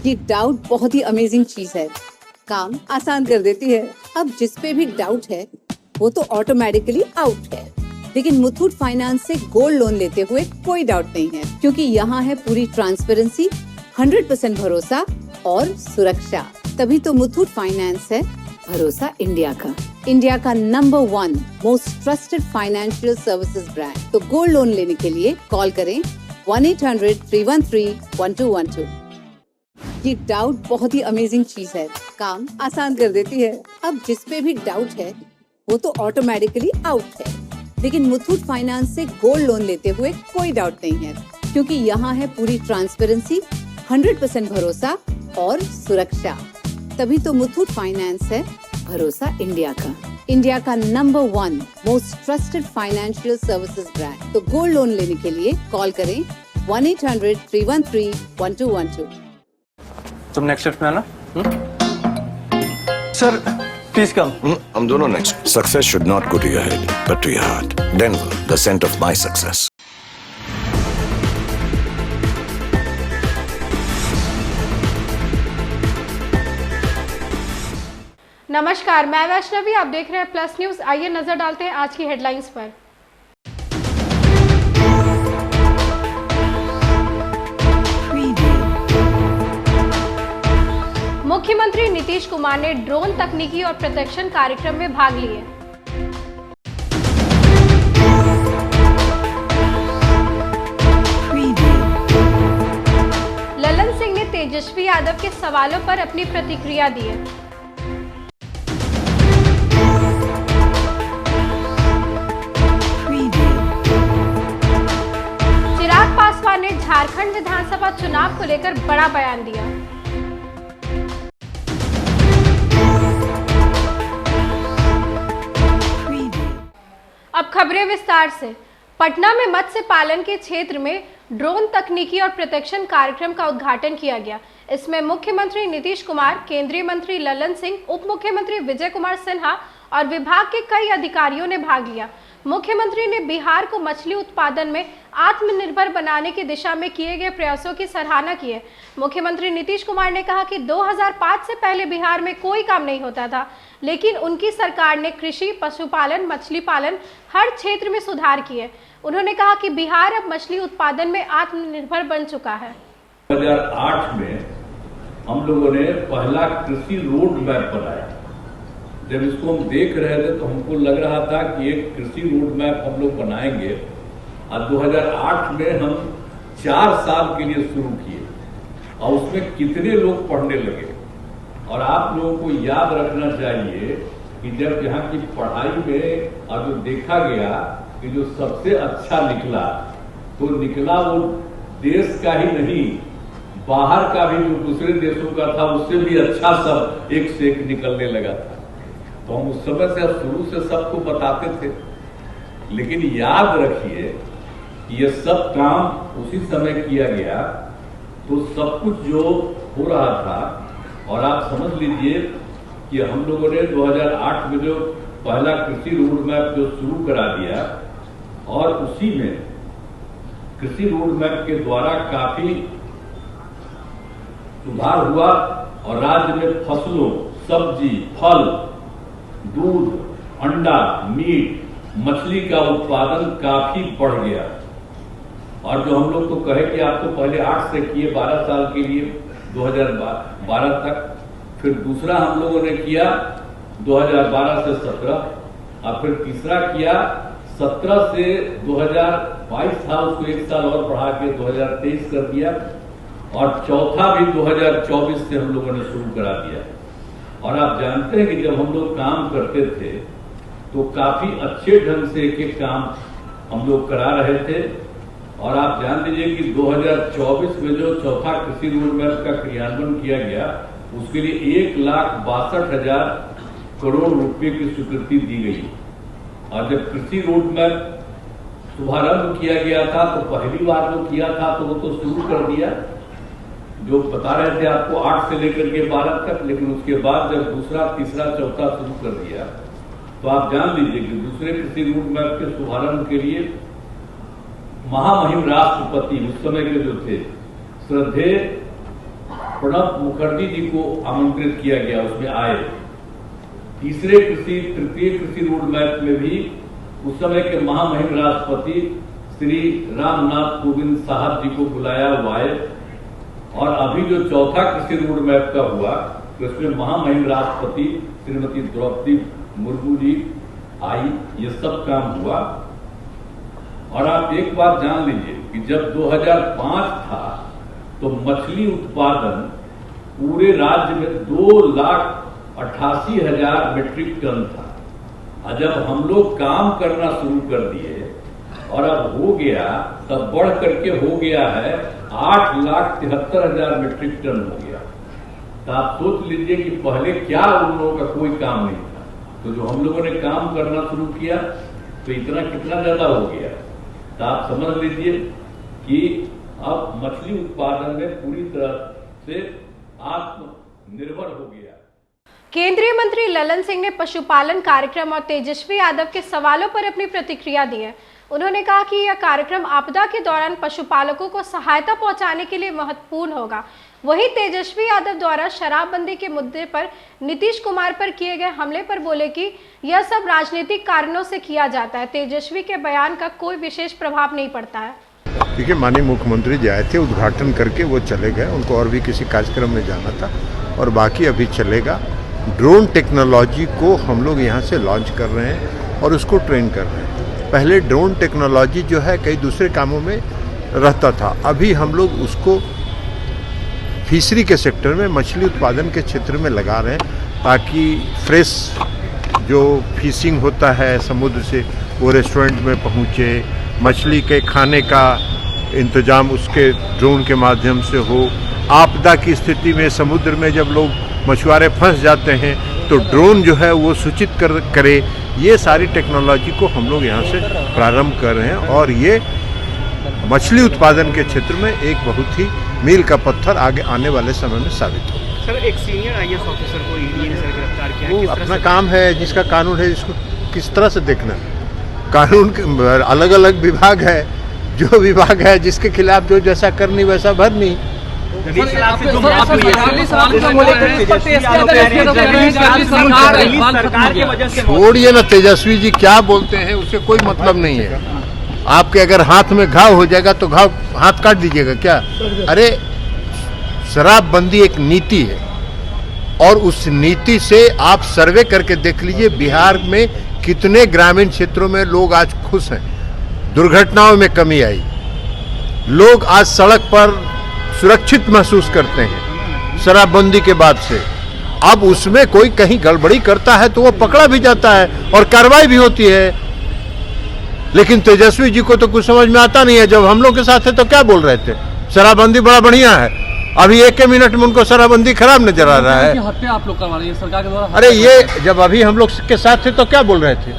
ये डाउट बहुत ही अमेजिंग चीज है, काम आसान कर देती है। अब जिस पे भी डाउट है वो तो ऑटोमेटिकली आउट है। लेकिन मुथूट फाइनेंस से गोल्ड लोन लेते हुए कोई डाउट नहीं है, क्योंकि यहाँ है पूरी ट्रांसपेरेंसी, 100% भरोसा और सुरक्षा। तभी तो मुथूट फाइनेंस है भरोसा इंडिया का number 1 most trusted financial services brand. तो गोल्ड लोन लेने के लिए कॉल करें 1-800-313-1212। ये डाउट बहुत ही अमेजिंग चीज है, काम आसान कर देती है। अब जिस पे भी डाउट है वो तो ऑटोमेटिकली आउट है। लेकिन मुथूट फाइनेंस से गोल्ड लोन लेते हुए कोई डाउट नहीं है, क्योंकि यहाँ है पूरी ट्रांसपेरेंसी, 100% भरोसा और सुरक्षा। तभी तो मुथूट फाइनेंस है भरोसा इंडिया का number 1 most trusted financial services brand. तो गोल्ड लोन लेने के लिए कॉल करें 1-800-313-1212। तुम नेक्स्ट शिफ्ट में आना। Sir please come. हम दोनों next. Success should not go to your head, but to your heart. Denver, the scent of my success. नमस्कार, मैं वैष्णवी, आप देख रहे हैं प्लस न्यूज। आइए नजर डालते हैं आज की हेडलाइंस पर। मुख्यमंत्री नीतीश कुमार ने ड्रोन तकनीकी और प्रशिक्षण कार्यक्रम में भाग लिए। ललन सिंह ने तेजस्वी यादव के सवालों पर अपनी प्रतिक्रिया दी है। चिराग पासवान ने झारखंड विधानसभा चुनाव को लेकर बड़ा बयान दिया। अब खबरें विस्तार से। पटना में मत्स्य पालन के क्षेत्र में ड्रोन तकनीकी और प्रशिक्षण कार्यक्रम का उद्घाटन किया गया। इसमें मुख्यमंत्री नीतीश कुमार, केंद्रीय मंत्री ललन सिंह, उप मुख्यमंत्री विजय कुमार सिन्हा और विभाग के कई अधिकारियों ने भाग लिया। मुख्यमंत्री ने बिहार को मछली उत्पादन में आत्मनिर्भर बनाने की दिशा में किए गए प्रयासों की सराहना की है। मुख्यमंत्री नीतीश कुमार ने कहा कि 2005 से पहले बिहार में कोई काम नहीं होता था, लेकिन उनकी सरकार ने कृषि, पशुपालन, मछली पालन हर क्षेत्र में सुधार किए। उन्होंने कहा कि बिहार अब मछली उत्पादन में आत्मनिर्भर बन चुका है। 2008 में हम लोगों ने पहला कृषि रोड मैप बनाया। जब इसको हम देख रहे थे तो हमको लग रहा था कि एक कृषि रोड मैप हम लोग बनाएंगे, और 2008 में हम 4 साल के लिए शुरू किए और उसमें कितने लोग पढ़ने लगे। और आप लोगों को याद रखना चाहिए कि जब यहाँ की पढ़ाई में अब जो देखा गया कि जो सबसे अच्छा निकला, तो निकला वो देश का ही नहीं, बाहर का भी, जो दूसरे देशों का था उससे भी अच्छा सब एक से एक निकलने लगा था। तो हम उस समय से शुरू से सबको बताते थे। लेकिन याद रखिए कि ये सब काम उसी समय किया गया, तो सब कुछ जो हो रहा था, और आप समझ लीजिए कि हम लोगों ने 2008 में जो पहला कृषि रोड मैप जो शुरू करा दिया, और उसी में कृषि रोड मैप के द्वारा काफी सुधार हुआ और राज्य में फसलों, सब्जी, फल, दूध, अंडा, मीट, मछली का उत्पादन काफी बढ़ गया। और जो हम लोग तो कहे कि आप तो पहले 8 से किए 12 साल के लिए 2012 तक, फिर दूसरा हम लोगों ने किया 2012 से 17, और फिर तीसरा किया 17 से 2022 था, उसको 1 साल और बढ़ा के 2023 कर दिया, और चौथा भी 2024 से हम लोगों ने शुरू करा दिया। और आप जानते हैं कि जब हम लोग काम करते थे तो काफी अच्छे ढंग से एक एक काम हम लोग करा रहे थे। और आप जान लीजिए कि 2024 में जो चौथा कृषि रोड मैप का क्रियान्वयन किया गया, उसके लिए 1,62,000 करोड़ रुपए की स्वीकृति दी गई। और जब कृषि रोड मैप शुभारंभ किया गया था तो पहली बार जो किया था तो वो तो शुरू कर दिया, जो बता रहे थे आपको 8 से लेकर के 12 तक, लेकिन उसके बाद जब दूसरा, तीसरा, चौथा शुरू कर दिया, तो आप जान लीजिए कि दूसरे कृषि रोड मैप के शुभारंभ के लिए महामहिम राष्ट्रपति उस समय के जो थे, श्रद्धेय प्रणब मुखर्जी जी को आमंत्रित किया गया, उसमें आए। तृतीय कृषि रोड मैप में भी उस समय के महामहिम राष्ट्रपति श्री रामनाथ कोविंद साहब जी को बुलाया हुआ है। और अभी जो चौथा कृषि रोड मैप का हुआ तो उसमें महामहिम राष्ट्रपति श्रीमती द्रौपदी मुर्मू जी आई, ये सब काम हुआ। और आप एक बात जान लीजिए कि जब 2005 था तो मछली उत्पादन पूरे राज्य में 2,88,000 मीट्रिक टन था। और जब हम लोग काम करना शुरू कर दिए और अब हो गया, तब बढ़ करके हो गया है 8,73,000 मीट्रिक टन हो गया। तो आप सोच लीजिए कि पहले क्या उन लोगों का कोई काम नहीं था, तो जो हम लोगों ने काम करना शुरू किया तो इतना कितना ज्यादा हो गया। तो आप समझ लीजिए कि अब मछली उत्पादन में पूरी तरह से आत्मनिर्भर हो गया। केंद्रीय मंत्री ललन सिंह ने पशुपालन कार्यक्रम और तेजस्वी यादव के सवालों पर अपनी प्रतिक्रिया दी है। उन्होंने कहा कि यह कार्यक्रम आपदा के दौरान पशुपालकों को सहायता पहुंचाने के लिए महत्वपूर्ण होगा। वहीं तेजस्वी यादव द्वारा शराबबंदी के मुद्दे पर नीतीश कुमार पर किए गए हमले पर बोले कि यह सब राजनीतिक कारणों से किया जाता है। तेजस्वी के बयान का कोई विशेष प्रभाव नहीं पड़ता है। क्योंकि माननीय मुख्यमंत्री जी आए थे, उद्घाटन करके वो चले गए, उनको और भी किसी कार्यक्रम में जाना था और बाकी अभी चलेगा। ड्रोन टेक्नोलॉजी को हम लोग यहाँ से लॉन्च कर रहे हैं और उसको ट्रेन कर रहे हैं। पहले ड्रोन टेक्नोलॉजी जो है कई दूसरे कामों में रहता था, अभी हम लोग उसको फिशरी के सेक्टर में, मछली उत्पादन के क्षेत्र में लगा रहे हैं ताकि फ्रेश जो फिशिंग होता है समुद्र से वो रेस्टोरेंट में पहुँचे, मछली के खाने का इंतजाम उसके ड्रोन के माध्यम से हो। आपदा की स्थिति में समुद्र में जब लोग मछुआरे फंस जाते हैं तो ड्रोन जो है वो सूचित करे। ये सारी टेक्नोलॉजी को हम लोग यहाँ से प्रारंभ कर रहे हैं और ये मछली उत्पादन के क्षेत्र में एक बहुत ही मील का पत्थर आगे आने वाले समय में साबित हो। सर, एक सीनियर आईएएस ऑफिसर को ईडी ने सर गिरफ्तार किया है। वो अपना काम है, जिसका कानून है इसको किस तरह से देखना। कानून अलग अलग विभाग है, जो विभाग है जिसके खिलाफ जो जैसा करनी वैसा भरनी। छोड़िए ना, तेजस्वी जी क्या बोलते हैं उससे कोई मतलब नहीं है। आपके अगर हाथ में घाव हो जाएगा तो घाव हाथ काट दीजिएगा क्या? अरे शराबबंदी एक नीति है और उस नीति से आप सर्वे करके देख लीजिए बिहार में कितने ग्रामीण क्षेत्रों में लोग आज खुश हैं। दुर्घटनाओं में कमी आई, लोग आज सड़क पर सुरक्षित महसूस करते हैं शराबबंदी के बाद से। अब उसमें कोई कहीं गड़बड़ी करता है तो वो पकड़ा भी जाता है और कार्रवाई भी होती है। लेकिन तेजस्वी जी को तो कुछ समझ में आता नहीं है। जब हम लोग के साथ थे तो क्या बोल रहे थे, शराबबंदी बड़ा बढ़िया है, अभी एक मिनट में उनको शराबबंदी खराब नजर आ रहा है। हत्या आप लोग करवा रहे हैं सरकार के द्वारा। अरे ये जब अभी हम लोग के साथ थे तो क्या बोल रहे थे?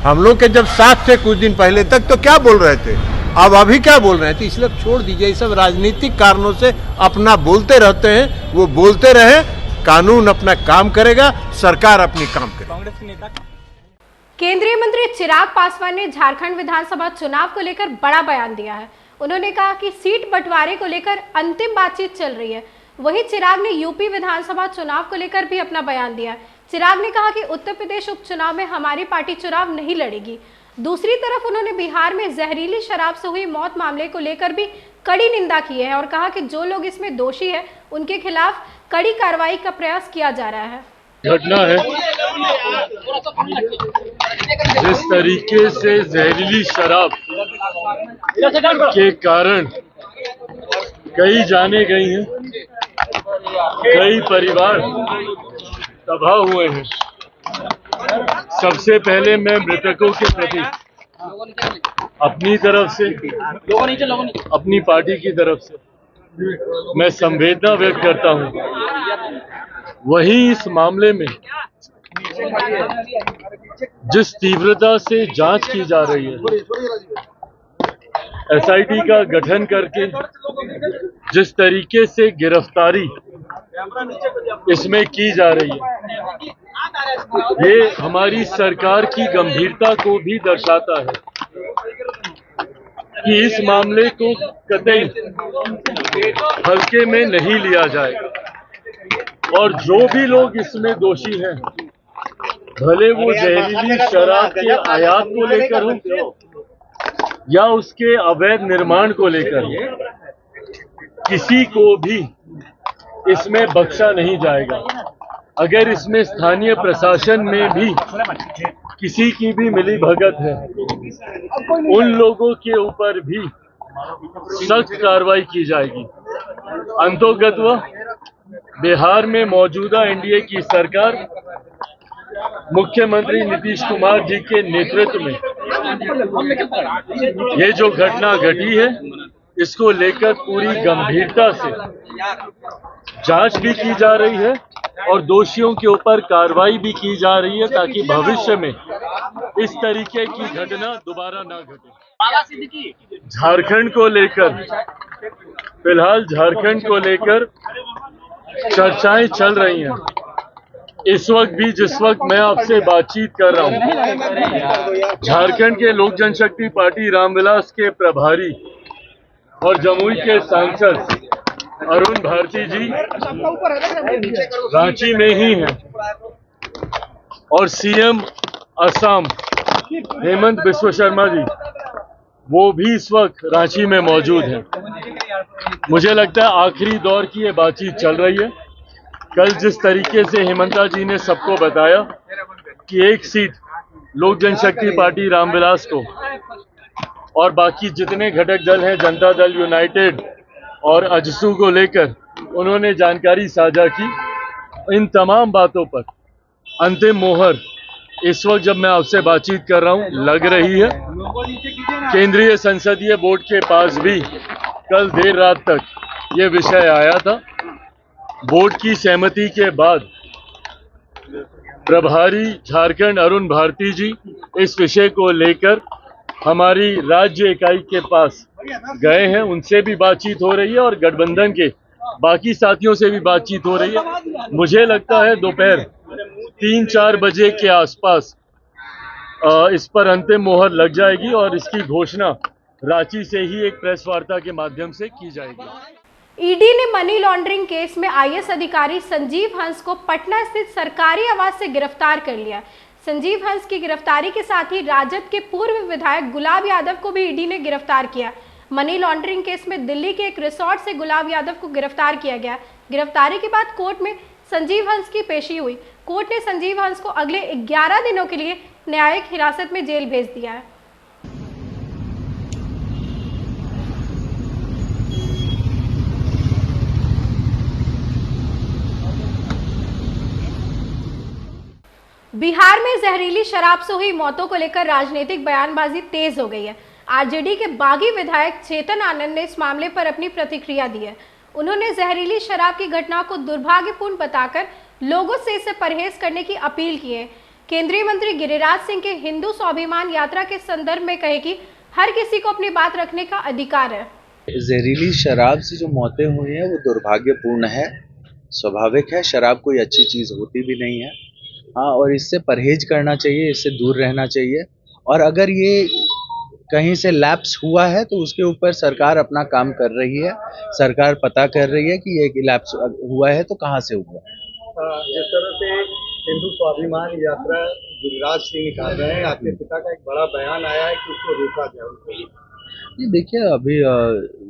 हम लोग के जब साथ थे कुछ दिन पहले तक तो क्या बोल रहे थे, अब अभी क्या बोल रहे थे? इसलिए छोड़ दीजिए, ये सब राजनीतिक कारणों से अपना बोलते रहते हैं। वो बोलते रहे, कानून अपना काम करेगा, सरकार अपनी काम करेगी। कांग्रेस के नेता केंद्रीय मंत्री चिराग पासवान ने झारखंड विधानसभा चुनाव को लेकर बड़ा बयान दिया है। उन्होंने कहा कि सीट बंटवारे को लेकर अंतिम बातचीत चल रही है। वहीं चिराग ने यूपी विधानसभा चुनाव को लेकर भी अपना बयान दिया है। चिराग ने कहा कि उत्तर प्रदेश उपचुनाव में हमारी पार्टी चुनाव नहीं लड़ेगी। दूसरी तरफ उन्होंने बिहार में जहरीली शराब से हुई मौत मामले को लेकर भी कड़ी निंदा की है और कहा कि जो लोग इसमें दोषी है उनके खिलाफ कड़ी कार्रवाई का प्रयास किया जा रहा है। घटना है जिस तरीके से जहरीली शराब के कारण कई जाने गई हैं, कई परिवार तबाह हुए हैं। सबसे पहले मैं मृतकों के प्रति अपनी तरफ से, अपनी पार्टी की तरफ से मैं संवेदना व्यक्त करता हूं। वहीं इस मामले में जिस तीव्रता से जांच की जा रही है, एसआईटी का गठन करके जिस तरीके से गिरफ्तारी इसमें की जा रही है, ये हमारी सरकार की गंभीरता को भी दर्शाता है कि इस मामले को कतई हल्के में नहीं लिया जाएगा और जो भी लोग इसमें दोषी हैं, भले वो जहरीली शराब के आयात को लेकर हो या उसके अवैध निर्माण को लेकर हो, किसी को भी इसमें बख्शा नहीं जाएगा। अगर इसमें स्थानीय प्रशासन में भी किसी की भी मिली भगत है, उन लोगों के ऊपर भी सख्त कार्रवाई की जाएगी। अंतोगत्वा बिहार में मौजूदा एनडीए की सरकार मुख्यमंत्री नीतीश कुमार जी के नेतृत्व में ये जो घटना घटी है, इसको लेकर पूरी गंभीरता से जांच भी की जा रही है और दोषियों के ऊपर कार्रवाई भी की जा रही है ताकि भविष्य में इस तरीके की घटना दोबारा ना घटे। झारखंड को लेकर फिलहाल झारखंड को लेकर चर्चाएं चल रही हैं। इस वक्त भी जिस वक्त मैं आपसे बातचीत कर रहा हूं, झारखंड के लोक जनशक्ति पार्टी रामविलास के प्रभारी और जमुई के सांसद अरुण भारती जी रांची में ही हैं और सीएम असम हेमंत बिस्वा शर्मा जी वो भी इस वक्त रांची में मौजूद हैं। मुझे लगता है आखिरी दौर की ये बातचीत चल रही है। कल जिस तरीके से हेमंता जी ने सबको बताया कि एक सीट लोक जनशक्ति पार्टी रामविलास को और बाकी जितने घटक दल हैं, जनता दल यूनाइटेड और अजसू को लेकर उन्होंने जानकारी साझा की। इन तमाम बातों पर अंतिम मोहर इस वक्त जब मैं आपसे बातचीत कर रहा हूं लग रही है। केंद्रीय संसदीय बोर्ड के पास भी कल देर रात तक ये विषय आया था। बोर्ड की सहमति के बाद प्रभारी झारखंड अरुण भारती जी इस विषय को लेकर हमारी राज्य इकाई के पास गए हैं, उनसे भी बातचीत हो रही है और गठबंधन के बाकी साथियों से भी बातचीत हो रही है। मुझे लगता है दोपहर 3-4 बजे के आसपास इस पर अंतिम मोहर लग जाएगी और इसकी घोषणा रांची से ही एक प्रेस वार्ता के माध्यम से की जाएगी। ईडी ने मनी लॉन्ड्रिंग केस में आईएएस अधिकारी संजीव हंस को पटना स्थित सरकारी आवास से गिरफ्तार कर लिया। संजीव हंस की गिरफ्तारी के साथ ही राजद के पूर्व विधायक गुलाब यादव को भी ईडी ने गिरफ्तार किया। मनी लॉन्ड्रिंग केस में दिल्ली के एक रिसोर्ट से गुलाब यादव को गिरफ्तार किया गया। गिरफ्तारी के बाद कोर्ट में संजीव हंस की पेशी हुई। कोर्ट ने संजीव हंस को अगले 11 दिनों के लिए न्यायिक हिरासत में जेल भेज दिया है। बिहार में जहरीली शराब से हुई मौतों को लेकर राजनीतिक बयानबाजी तेज हो गई है। आरजेडी के बागी विधायक चेतन आनंद ने इस मामले पर अपनी प्रतिक्रिया दी है। उन्होंने जहरीली शराब की घटना को दुर्भाग्यपूर्ण बताकर लोगों से इसे परहेज करने की अपील की है। केंद्रीय मंत्री गिरिराज सिंह के हिंदू स्वाभिमान यात्रा के संदर्भ में कहे कि हर किसी को अपनी बात रखने का अधिकार है। जहरीली शराब से जो मौतें हुई हैं वो दुर्भाग्यपूर्ण है, स्वाभाविक है। शराब कोई अच्छी चीज होती भी नहीं है, हाँ, और इससे परहेज करना चाहिए, इससे दूर रहना चाहिए। और अगर ये कहीं से लैप्स हुआ है तो उसके ऊपर सरकार अपना काम कर रही है। सरकार पता कर रही है कि ये लैप्स हुआ है तो कहाँ से हुआ है। जिस तरह से हिंदू स्वाभिमान यात्रा गिरिराज सिंह निकाल रहे हैं, आपके पिता का एक बड़ा बयान आया है कि उसको रोका जाए। देखिए, अभी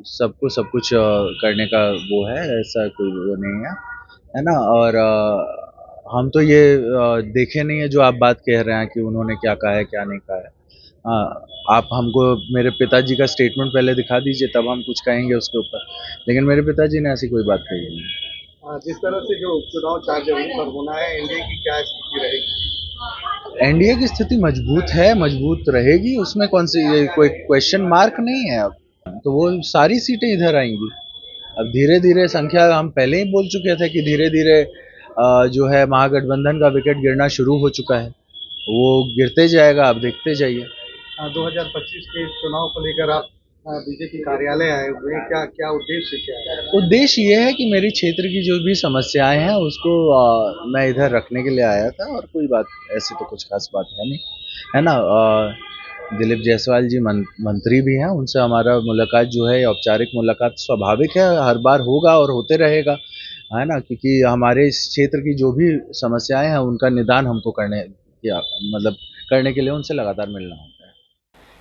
सबको सब कुछ करने का वो है, ऐसा कोई वो नहीं है ना। और हम तो ये देखे नहीं है जो आप बात कह रहे हैं कि उन्होंने क्या कहा है क्या नहीं कहा है। आप हमको मेरे पिताजी का स्टेटमेंट पहले दिखा दीजिए, तब हम कुछ कहेंगे उसके ऊपर। लेकिन मेरे पिताजी ने ऐसी कोई बात कही नहीं। जिस तरह से जो चुनाव 4 जनवरी पर होना है, एनडीए की क्या स्थिति रहेगी? एनडीए की स्थिति मजबूत है, मजबूत रहेगी, उसमें कौन सी कोई क्वेश्चन मार्क नहीं है। अब तो वो सारी सीटें इधर आएंगी। अब धीरे धीरे संख्या, हम पहले ही बोल चुके थे कि धीरे धीरे जो है महागठबंधन का विकेट गिरना शुरू हो चुका है, वो गिरते जाएगा, आप देखते जाइए। 2025 के चुनाव को लेकर आप बीजेपी कार्यालय आए हुए हैं, क्या उद्देश्य क्या है? उद्देश्य ये है कि मेरी क्षेत्र की जो भी समस्याएं हैं उसको मैं इधर रखने के लिए आया था, और कोई बात ऐसी तो कुछ खास बात है नहीं, है ना। दिलीप जायसवाल जी मंत्री भी हैं, उनसे हमारा मुलाकात जो है औपचारिक मुलाकात स्वाभाविक है, हर बार होगा और होते रहेगा, है ना, क्योंकि हमारे इस क्षेत्र की जो भी समस्याएं हैं उनका निदान हमको करने के लिए उनसे लगातार मिलना होता है।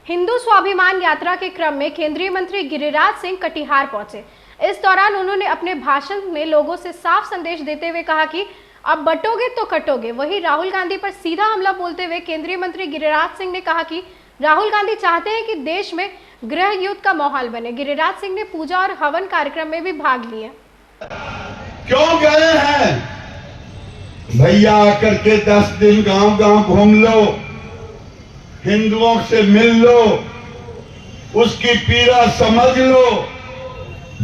हिंदू स्वाभिमान यात्रा के क्रम में केंद्रीय मंत्री गिरिराज सिंह कटिहार पहुंचे। इस दौरान उन्होंने अपने भाषण में लोगों से साफ संदेश देते हुए कहा कि अब बटोगे तो कटोगे। वहीं राहुल गांधी पर सीधा हमला बोलते हुए केंद्रीय मंत्री गिरिराज सिंह ने कहा कि राहुल गांधी चाहते हैं कि देश में गृह युद्ध का माहौल बने। गिरिराज सिंह ने पूजा और हवन कार्यक्रम में भी भाग लिया। क्यों गए हैं भैया? आकर के 10 दिन गांव-गांव घूम लो, हिंदुओं से मिल लो, उसकी पीड़ा समझ लो।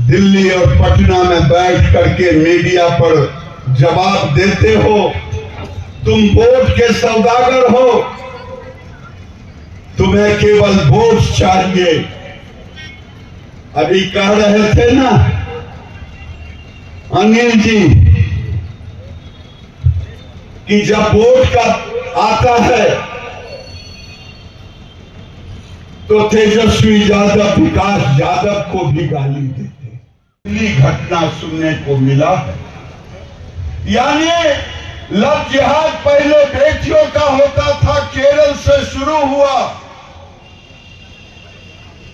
दिल्ली और पटना में बैठ करके मीडिया पर जवाब देते हो, तुम वोट के सौदागर हो, तुम्हें केवल वोट चाहिए। अभी कह रहे थे ना अनिल जी कि जब वोट का आता है तो तेजस्वी यादव, विकास यादव को भी गाली देते। घटना सुनने को मिला है, यानी लव जिहाद पहले बेटियों का होता था, केरल से शुरू हुआ।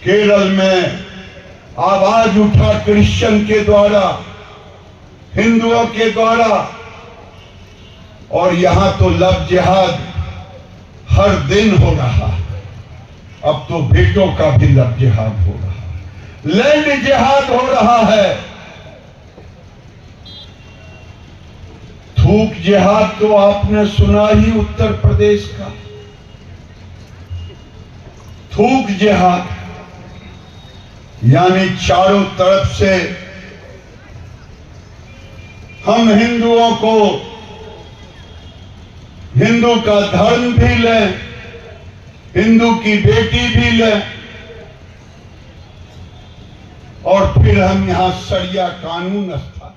केरल में आवाज उठा क्रिश्चियन के द्वारा, हिंदुओं के द्वारा, और यहां तो लव जिहाद हर दिन हो रहा है। अब तो बेटों का भी लव जिहाद हो रहा है, लैंड जिहाद हो रहा है। थूक जिहाद तो आपने सुना ही उत्तर प्रदेश का। थूक जिहाद यानी चारों तरफ से हम हिंदुओं को, हिंदू का धर्म भी लें, हिंदू की बेटी भी लें, और फिर हम यहां सरिया कानून स्थापित।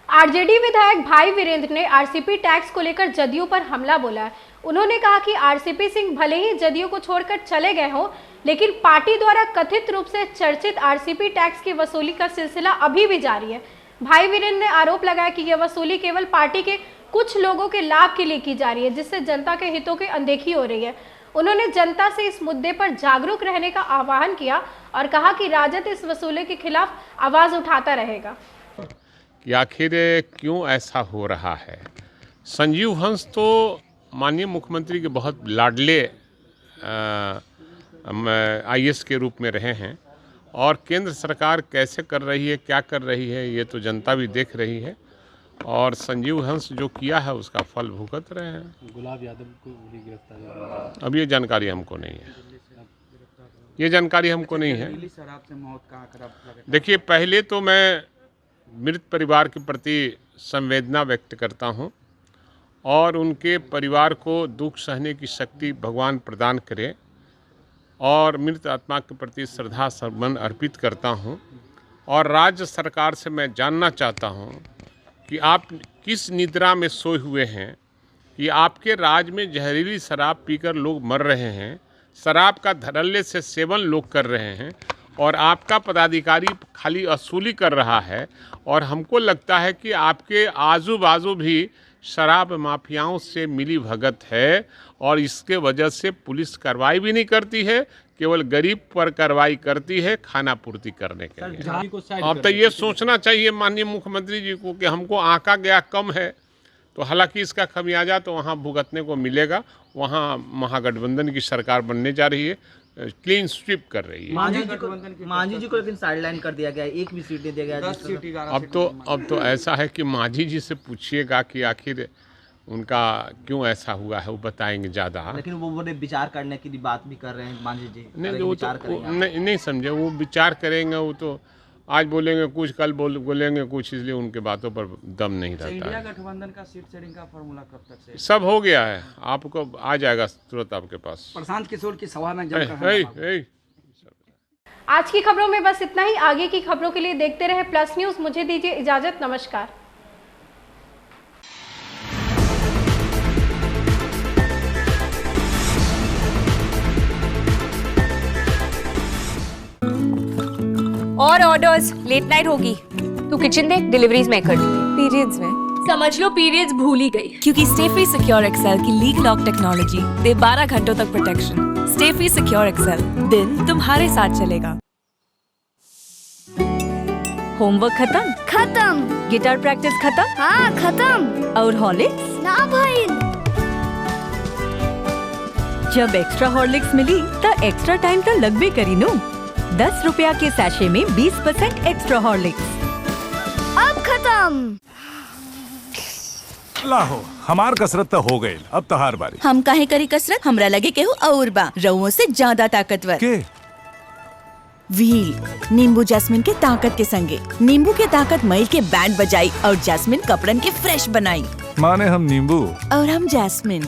आरजेडी विधायक भाई वीरेंद्र ने आरसीपी टैक्स को लेकर जदयू पर हमला बोला है। उन्होंने कहा कि आरसीपी सिंह भले ही जदयू को छोड़कर चले गए हों, लेकिन पार्टी द्वारा कथित रूप से चर्चित आरसीपी टैक्स की वसूली का सिलसिला अभी भी जारी है। भाई वीरेंद्र ने आरोप लगाया कि यह वसूली केवल पार्टी के कुछ लोगों के लाभ के लिए की जा रही है, जिससे जनता के हितों की अनदेखी हो रही है। उन्होंने जनता से इस मुद्दे पर जागरूक रहने का आह्वान किया और कहा कि राजद इस वसूली के खिलाफ आवाज उठाता रहेगा। कि आखिर क्यों ऐसा हो रहा है। संजीव हंस तो माननीय मुख्यमंत्री के बहुत लाडले IAS के रूप में रहे हैं, और केंद्र सरकार कैसे कर रही है, क्या कर रही है, ये तो जनता भी देख रही है। और संजीव हंस जो किया है उसका फल भुगत रहे हैं। गुलाब यादव को भी गिरफ्तार, अब ये जानकारी हमको नहीं है, ये जानकारी हमको नहीं है। शराब से मौत का आंकड़ा। देखिए, पहले तो मैं मृत परिवार के प्रति संवेदना व्यक्त करता हूं, और उनके परिवार को दुख सहने की शक्ति भगवान प्रदान करे, और मृत आत्मा के प्रति श्रद्धा सुमन अर्पित करता हूं। और राज्य सरकार से मैं जानना चाहता हूं कि आप किस निद्रा में सोए हुए हैं कि आपके राज्य में जहरीली शराब पीकर लोग मर रहे हैं, शराब का धड़ल्ले से सेवन लोग कर रहे हैं, और आपका पदाधिकारी खाली वसूली कर रहा है। और हमको लगता है कि आपके आजू बाजू भी शराब माफियाओं से मिली भगत है, और इसके वजह से पुलिस कार्रवाई भी नहीं करती है, केवल गरीब पर कार्रवाई करती है खाना पूर्ति करने के लिए। अब तो ये सोचना चाहिए माननीय मुख्यमंत्री जी को कि हमको आंका गया कम है, तो हालांकि इसका खमियाजा तो वहाँ भुगतने को मिलेगा। वहाँ महागठबंधन की सरकार बनने जा रही है, क्लीन स्वीप कर रही है। मांझी जी को लेकिन साइडलाइन कर दिया गया, एक भी सीट नहीं दिया गया। अब तो ऐसा है कि मांझी जी से पूछिएगा कि आखिर उनका क्यों ऐसा हुआ है, वो बताएंगे ज़्यादा। लेकिन वो विचार करने की बात भी कर रहे हैं मांझी जी। नहीं, वो तो नहीं समझे, वो विचार करेंगे। वो तो आज बोलेंगे कुछ, कल बोलेंगे कुछ, इसलिए उनके बातों पर दम नहीं रहता। इंडिया गठबंधन का सीट शेयरिंग का फॉर्मूला कब तक से सब हो गया है, आपको आ जाएगा तुरंत आपके पास। प्रशांत किशोर की सभा में आज की खबरों में बस इतना ही। आगे की खबरों के लिए देखते रहे प्लस न्यूज। मुझे दीजिए इजाजत, नमस्कार। और ऑर्डर्स, लेट नाइट होगी। तू किचन देख, डिलीवरीज मैं कर दूंगी। पीरियड्स में समझ लो पीरियड्स भूल ही गई। क्योंकि स्टे फ्री सिक्योर एक्सेल की लीग लॉक टेक्नोलॉजी दे 12 घंटों तक protection. Stay free secure XL, दिन तुम्हारे साथ चलेगा। होमवर्क खत्म? खत्म। गिटार प्रैक्टिस खत्म? हाँ खत्म। और हॉर्लिक्स? ना भाई। जब एक्स्ट्रा हॉर्लिक्स मिली तो एक्स्ट्रा टाइम तो लगभग करी नो। 10 रुपया के सैशे में 20% एक्स्ट्रा हॉर्लिक्स। अब खत्म। लाहो हमार कसरत तो हो गई, अब तहार बारी। हम काहे करी कसरत? हमरा लगे केहू और बा रउओं से ज्यादा ताकतवर। के? व्हील नींबू जैस्मिन के ताकत के संगे। नींबू के ताकत मईल के बैंड बजाई और जैस्मिन कपड़न के फ्रेश बनाई। माने हम नींबू और हम जैस्मिन।